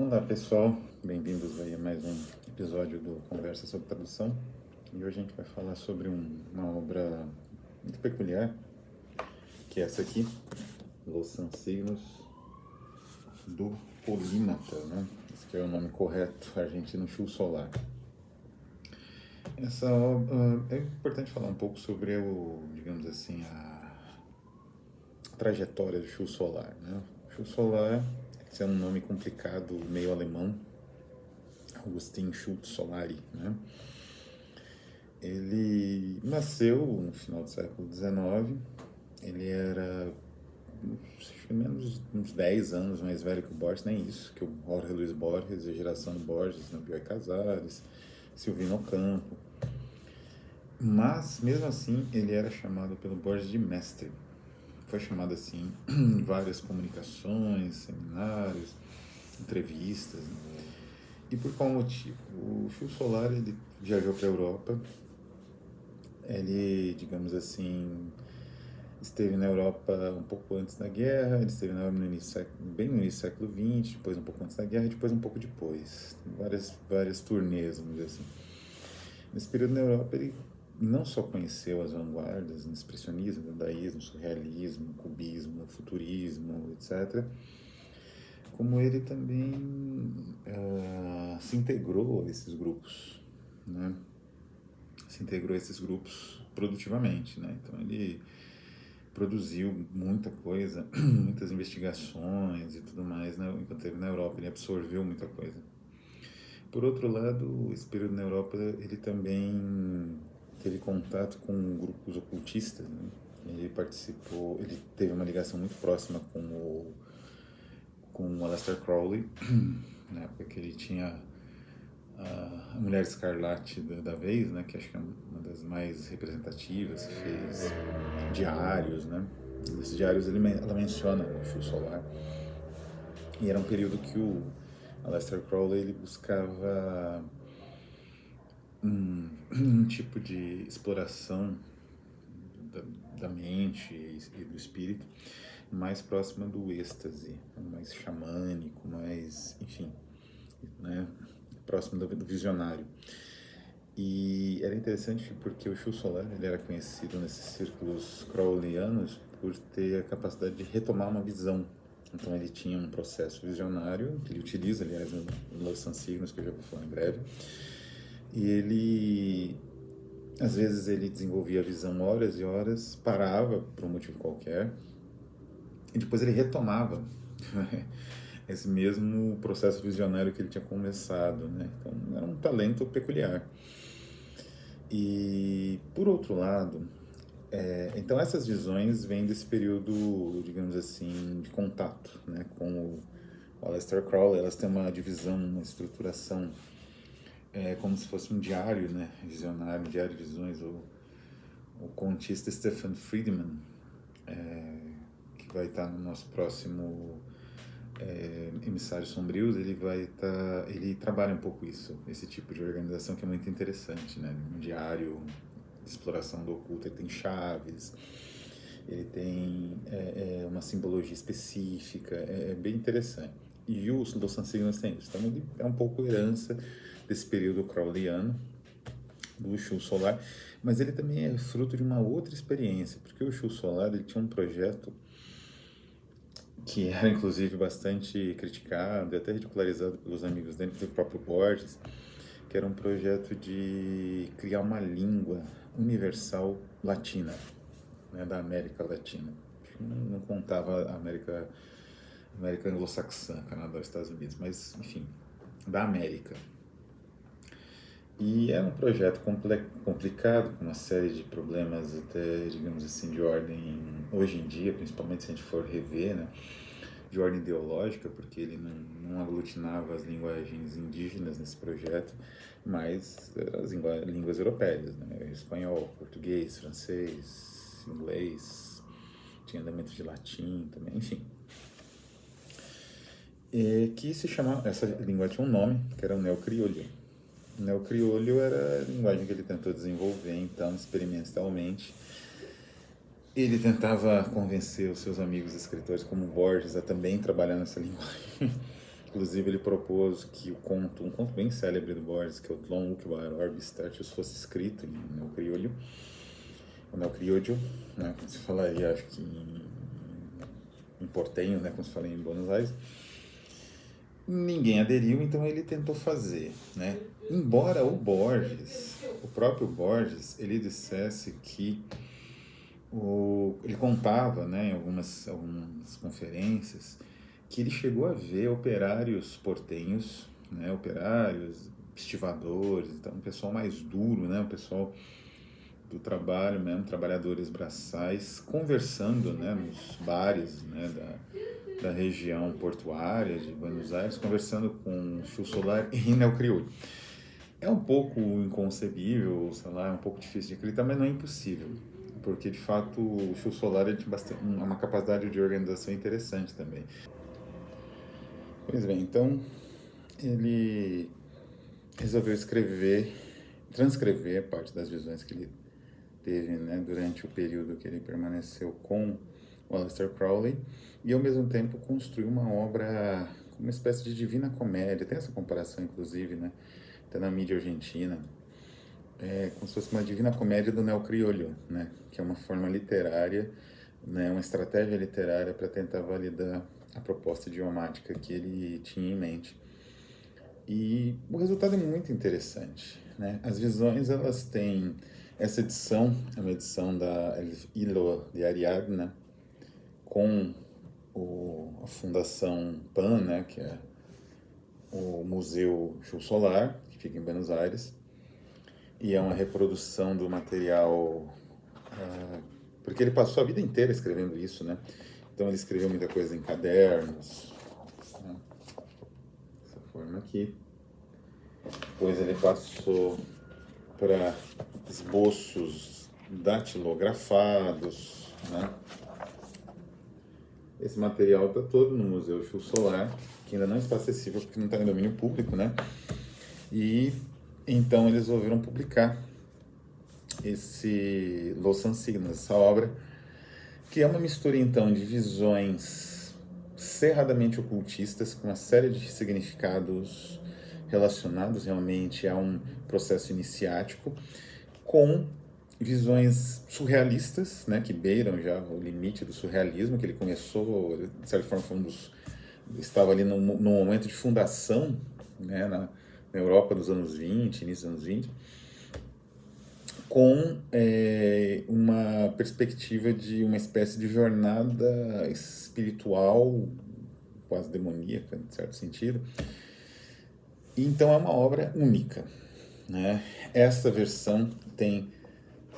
Olá pessoal, bem-vindos aí a mais um episódio do Conversa sobre Tradução. E hoje a gente vai falar sobre uma obra muito peculiar, que é essa aqui, Los Signos do Polímata, né? Esse que é o nome correto, argentino Chul Solar. Essa obra, é importante falar um pouco sobre digamos assim, a trajetória do Chul Solar, né? Chul Solar, esse é um nome complicado, meio alemão, Augustin Schultz Solari, né? Ele nasceu no final do século XIX, ele era menos uns 10 anos mais velho que o Borges, nem isso, que o Jorge Luis Borges, a geração do Borges, né? Bioy Casares, Silvino Campo. Mas, mesmo assim, ele era chamado pelo Borges de mestre. Foi chamado assim em várias comunicações, seminários, entrevistas. Né? E por qual motivo? O Chus Solar, ele viajou para a Europa. Ele, digamos assim, esteve na Europa um pouco antes da guerra, ele esteve na Europa bem no início do século XX, depois um pouco antes da guerra e depois um pouco depois. Tem várias turnês, vamos dizer assim. Nesse período na Europa, ele não só conheceu as vanguardas, o expressionismo, o dadaísmo, o surrealismo, o cubismo, o futurismo, etc., como ele também se integrou a esses grupos, né? Se integrou a esses grupos produtivamente, né? Então ele produziu muita coisa, muitas investigações e tudo mais, né? Enquanto ele na Europa, ele absorveu muita coisa. Por outro lado, esse período na Europa, ele também teve contato com grupos ocultistas, né? Ele teve uma ligação muito próxima com o Aleister Crowley, na época que ele tinha a Mulher Escarlate da vez, né, que acho que é uma das mais representativas, que fez diários, né? Nesses diários ela menciona o Fio Solar. E era um período que o Aleister Crowley ele buscava um tipo de exploração da, da mente e do espírito mais próxima do êxtase, mais xamânico, mais, enfim, né, próximo do visionário. E era interessante porque o Chus Solar ele era conhecido nesses círculos crowleyanos por ter a capacidade de retomar uma visão. Então ele tinha um processo visionário, que ele utiliza, aliás, no Los Signos, que eu já vou falar em breve. E ele, às vezes, ele desenvolvia a visão horas e horas, parava por um motivo qualquer, e depois ele retomava esse mesmo processo visionário que ele tinha começado, né? Então era um talento peculiar. E, por outro lado, então essas visões vêm desse período, digamos assim, de contato, né, com o Aleister Crowley. Elas têm uma divisão, uma estruturação, como se fosse um diário, né, visionário, um diário de visões. O contista Stephen Friedman, que vai estar no nosso próximo Emissários Sombrios, ele trabalha um pouco isso, esse tipo de organização que é muito interessante, né? Um diário de exploração do oculto, ele tem chaves, ele tem uma simbologia específica, é bem interessante. E o Los Signos tem isso, então ele é um pouco herança desse período crowleyano, do Chus Solar, mas ele também é fruto de uma outra experiência, porque o Chus Solar ele tinha um projeto que era inclusive bastante criticado e até ridicularizado pelos amigos dele, pelo próprio Borges, que era um projeto de criar uma língua universal latina, né, da América Latina. Não contava a América anglo-saxã, Canadá, Estados Unidos, mas enfim, da América. E era um projeto complicado, com uma série de problemas até, digamos assim, de ordem, hoje em dia, principalmente se a gente for rever, né, de ordem ideológica, porque ele não aglutinava as linguagens indígenas nesse projeto, mas as línguas europeias, né, espanhol, português, francês, inglês, tinha elementos de latim também, enfim. Que se chamava, essa língua tinha um nome, que era o neocriolho. O neocriolho era a linguagem que ele tentou desenvolver, então, experimentalmente. Ele tentava convencer os seus amigos escritores, como Borges, a também trabalhar nessa linguagem. Inclusive, ele propôs que um conto bem célebre do Borges, que é o Tlon Ukbar Orbis Tertius, fosse escrito em neocriolho, o neocriolho, né, como se falaria, acho que em portenho, né, como se fala em Buenos Aires. Ninguém aderiu, então ele tentou fazer, né? Embora o próprio Borges, ele dissesse que ele contava, né, em algumas conferências, que ele chegou a ver operários portenhos, né, operários, estivadores, então um pessoal mais duro, né, um pessoal do trabalho mesmo, trabalhadores braçais, conversando, né, nos bares, né, da região portuária de Buenos Aires, conversando com Chus Solar em neocriolho. É um pouco inconcebível, sei lá, é um pouco difícil de acreditar, mas não é impossível, porque de fato o Chus Solar ele tinha uma capacidade de organização interessante também. Pois bem, então ele resolveu transcrever parte das visões que ele teve, né, durante o período que ele permaneceu com o Aleister Crowley, e ao mesmo tempo construiu uma obra, uma espécie de divina comédia. Tem essa comparação, inclusive, né, até na mídia argentina, como se fosse uma divina comédia do neocriolho, né, que é uma forma literária, né, uma estratégia literária para tentar validar a proposta idiomática que ele tinha em mente. E o resultado é muito interessante, né? As visões, elas têm essa edição, é uma edição da El Hilo de Ariadna, com a Fundação PAN, né, que é o Museu Chus Solar, que fica em Buenos Aires, e é uma reprodução do material, porque ele passou a vida inteira escrevendo isso, né? Então ele escreveu muita coisa em cadernos, né? Dessa forma aqui. Depois ele passou para esboços datilografados, né? Esse material está todo no Museu Chus Solar, que ainda não está acessível porque não está em domínio público, né? E então eles resolveram publicar esse Los Signos, essa obra, que é uma mistura então de visões cerradamente ocultistas, com uma série de significados relacionados realmente a um processo iniciático, com visões surrealistas, né, que beiram já o limite do surrealismo, que ele começou, de certa forma, estava ali num momento de fundação, né, na Europa dos anos 20, início dos anos 20, com uma perspectiva de uma espécie de jornada espiritual, quase demoníaca, em certo sentido. Então é uma obra única, né? Essa versão tem,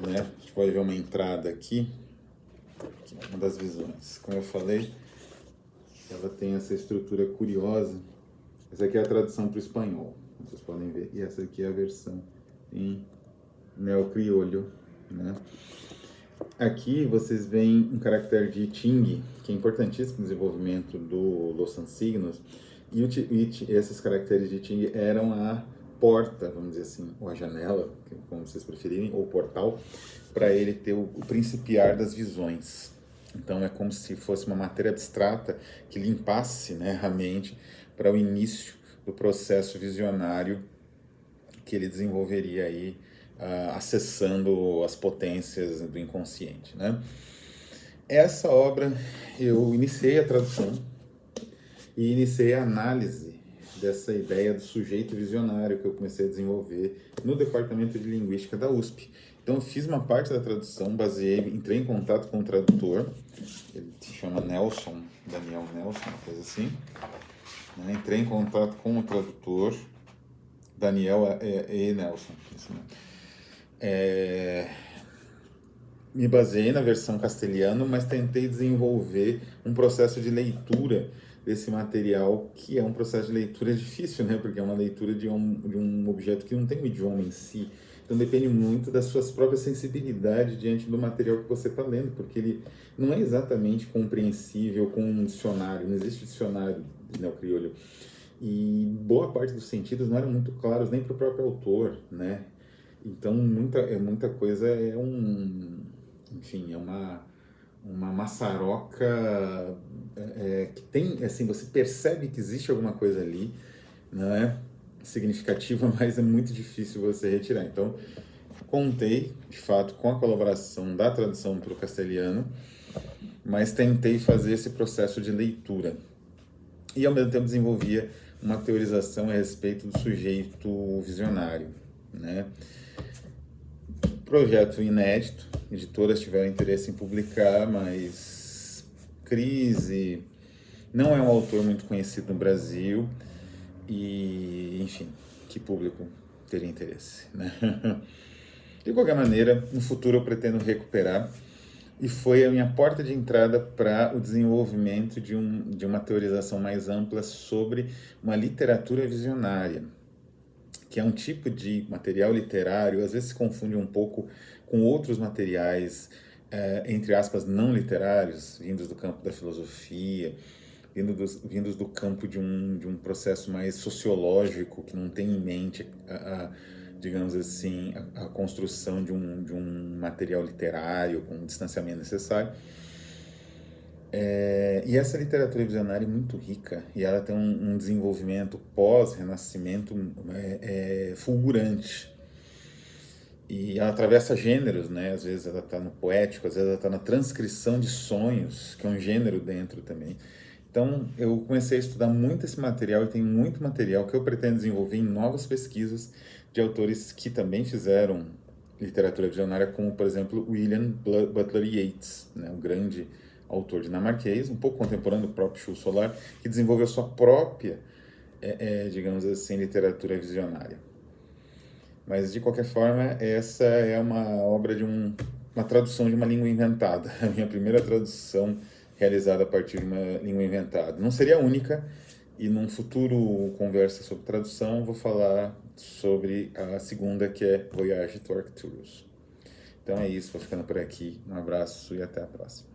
né, a gente pode ver uma entrada aqui, uma das visões. Como eu falei, ela tem essa estrutura curiosa. Essa aqui é a tradução para o espanhol, vocês podem ver. E essa aqui é a versão em neocriolho, né? Aqui vocês veem um caractere de Ting, que é importantíssimo no desenvolvimento do Los Signos, e esses caracteres de Ting eram a porta, vamos dizer assim, ou a janela, como vocês preferirem, ou portal, para ele ter o principiar das visões. Então é como se fosse uma matéria abstrata que limpasse, né, a mente para o início do processo visionário que ele desenvolveria aí, acessando as potências do inconsciente, né? Essa obra eu iniciei a tradução e iniciei a análise dessa ideia do sujeito visionário que eu comecei a desenvolver no departamento de linguística da USP. Então eu fiz uma parte da tradução, entrei em contato com o tradutor, ele se chama Nelson, Daniel Nelson, uma coisa assim, né? Entrei em contato com o tradutor, Daniel E. Nelson, isso mesmo. Me baseei na versão castelhana, mas tentei desenvolver um processo de leitura desse material, que é um processo de leitura difícil, né? Porque é uma leitura de um objeto que não tem um idioma em si. Então depende muito das suas próprias sensibilidades diante do material que você está lendo, porque ele não é exatamente compreensível com um dicionário, não existe dicionário de neocriolho. E boa parte dos sentidos não eram muito claros nem para o próprio autor, né? Então muita coisa enfim, é uma maçaroca que tem, assim, você percebe que existe alguma coisa ali, não é significativa, mas é muito difícil você retirar. Então, contei, de fato, com a colaboração da tradução para o castelhano, mas tentei fazer esse processo de leitura. E, ao mesmo tempo, desenvolvia uma teorização a respeito do sujeito visionário, né? Projeto inédito, editoras tiveram interesse em publicar, mas crise, não é um autor muito conhecido no Brasil e, enfim, que público teria interesse, né? De qualquer maneira, no futuro eu pretendo recuperar e foi a minha porta de entrada para o desenvolvimento de uma teorização mais ampla sobre uma literatura visionária, que é um tipo de material literário, às vezes se confunde um pouco com outros materiais, entre aspas, não literários, vindos do campo da filosofia, vindos do campo de um processo mais sociológico, que não tem em mente, digamos assim, a construção de um material literário com o distanciamento necessário. E essa literatura visionária é muito rica e ela tem um desenvolvimento pós-renascimento fulgurante. E ela atravessa gêneros, né? Às vezes ela está no poético, às vezes ela está na transcrição de sonhos, que é um gênero dentro também. Então eu comecei a estudar muito esse material e tem muito material que eu pretendo desenvolver em novas pesquisas de autores que também fizeram literatura visionária, como por exemplo William Butler Yeats, né? O grande autor dinamarquês, um pouco contemporâneo do próprio Jules Solar, que desenvolveu sua própria, digamos assim, literatura visionária. Mas, de qualquer forma, essa é uma obra uma tradução de uma língua inventada. A minha primeira tradução realizada a partir de uma língua inventada. Não seria a única, e num futuro conversa sobre tradução, vou falar sobre a segunda, que é Voyage to Arcturus. Então é isso, vou ficando por aqui. Um abraço e até a próxima.